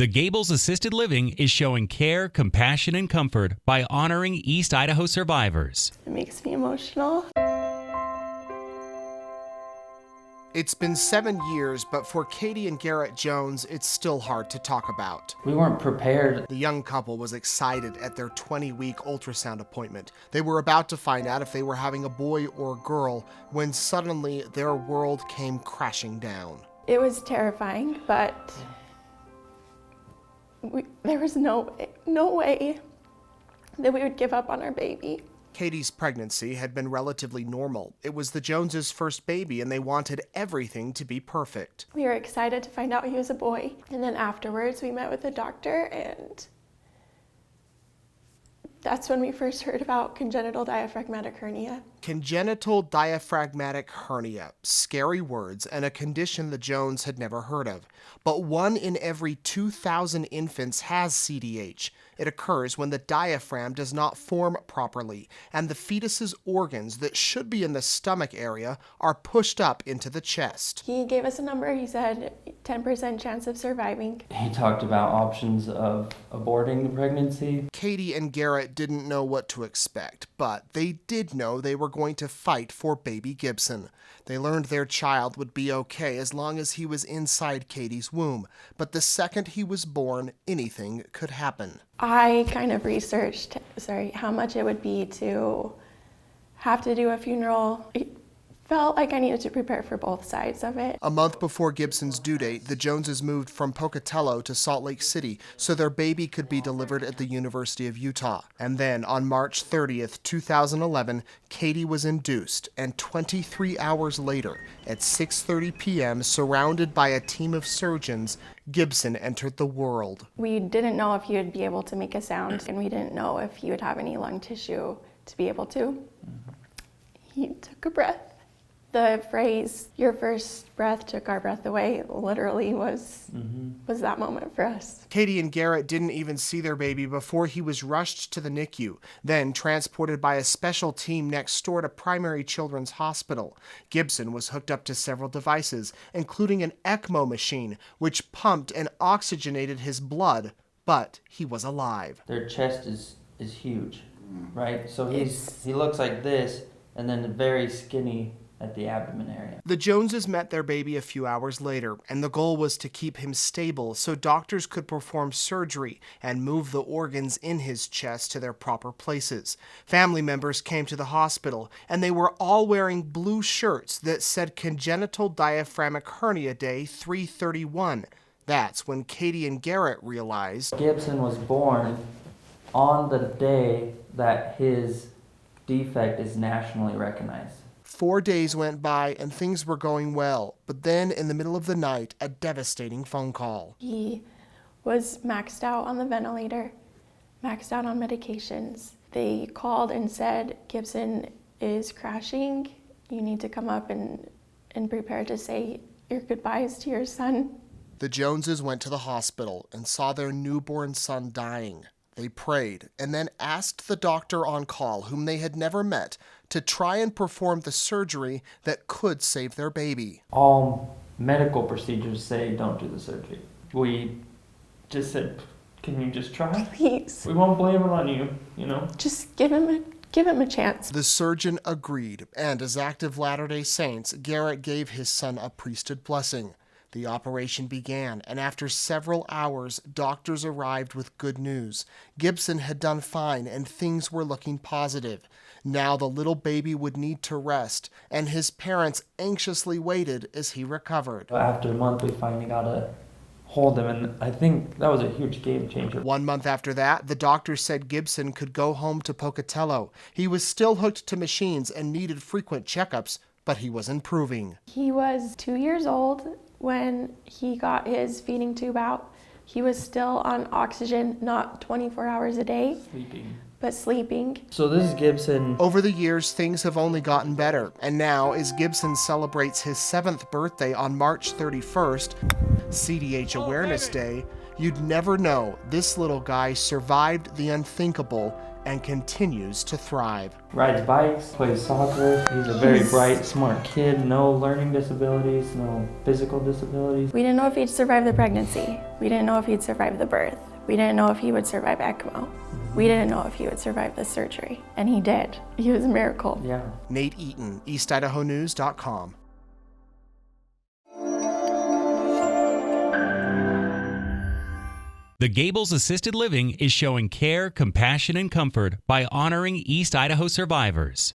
The Gables Assisted Living is showing care, compassion, and comfort by honoring East Idaho survivors. It makes me emotional. It's been 7 years, but for Kaydi and Garrett Jones, it's still hard to talk about. We weren't prepared. The young couple was excited at their 20-week ultrasound appointment. They were about to find out if they were having a boy or a girl when suddenly their world came crashing down. It was terrifying, but there was no way that we would give up on our baby. Kaydi's pregnancy had been relatively normal. It was the Joneses' first baby, and they wanted everything to be perfect. We were excited to find out he was a boy. And then afterwards, we met with the doctor, and that's when we first heard about congenital diaphragmatic hernia. Congenital diaphragmatic hernia. Scary words, and a condition the Jones had never heard of. But 1 in every 2,000 infants has CDH. It occurs when the diaphragm does not form properly, and the fetus's organs that should be in the stomach area are pushed up into the chest. He gave us a number. He said 10% chance of surviving. He talked about options of aborting the pregnancy. Kaydi and Garrett didn't know what to expect, but they did know they were going to fight for baby Gibson. They learned their child would be okay as long as he was inside Kaydi's womb, but the second he was born, anything could happen. I kind of researched, how much it would be to have to do a funeral. It felt like I needed to prepare for both sides of it. A month before Gibson's due date, the Joneses moved from Pocatello to Salt Lake City so their baby could be delivered at the University of Utah. And then on March 30th, 2011, Kaydi was induced, and 23 hours later, at 6:30 p.m., surrounded by a team of surgeons, Gibson entered the world. We didn't know if he would be able to make a sound, and we didn't know if he would have any lung tissue to be able to. He took a breath. The phrase, "your first breath took our breath away," literally was that moment for us. Kaydi and Garrett didn't even see their baby before he was rushed to the NICU, then transported by a special team next door to Primary Children's Hospital. Gibson was hooked up to several devices, including an ECMO machine, which pumped and oxygenated his blood, but he was alive. Their chest is huge, right? So he looks like this, and then very skinny at the abdomen area. The Joneses met their baby a few hours later, and the goal was to keep him stable so doctors could perform surgery and move the organs in his chest to their proper places. Family members came to the hospital, and they were all wearing blue shirts that said Congenital Diaphragmatic Hernia Day 331. That's when Kaydi and Garrett realized Gibson was born on the day that his defect is nationally recognized. 4 days went by and things were going well, but then in the middle of the night, a devastating phone call. He was maxed out on the ventilator, maxed out on medications. They called and said, "Gibson is crashing. You need to come up and prepare to say your goodbyes to your son." The Joneses went to the hospital and saw their newborn son dying. They prayed and then asked the doctor on call, whom they had never met, to try and perform the surgery that could save their baby. All medical procedures say don't do the surgery. We just said, "Can you just try? Please. We won't blame it on you, Just give him a chance. The surgeon agreed, and as active Latter-day Saints, Garrett gave his son a priesthood blessing. The operation began, and after several hours, doctors arrived with good news. Gibson had done fine, and things were looking positive. Now the little baby would need to rest, and his parents anxiously waited as he recovered. After a month, we finally got to hold him, and I think that was a huge game changer. 1 month after that, the doctor said Gibson could go home to Pocatello. He was still hooked to machines and needed frequent checkups, but he was improving. He was 2 years old when he got his feeding tube out. He was still on oxygen, not 24 hours a day, but sleeping. So this is Gibson. Over the years, things have only gotten better, and now, as Gibson celebrates his 7th birthday on March 31st, CDH Awareness Day, you'd never know this little guy survived the unthinkable and continues to thrive. Rides bikes, plays soccer. He's a very bright, smart kid. No learning disabilities, no physical disabilities. We didn't know if he'd survive the pregnancy. We didn't know if he'd survive the birth. We didn't know if he would survive ECMO. We didn't know if he would survive the surgery. And he did. He was a miracle. Yeah. Nate Eaton, EastIdahoNews.com. The Gables Assisted Living is showing care, compassion, and comfort by honoring East Idaho survivors.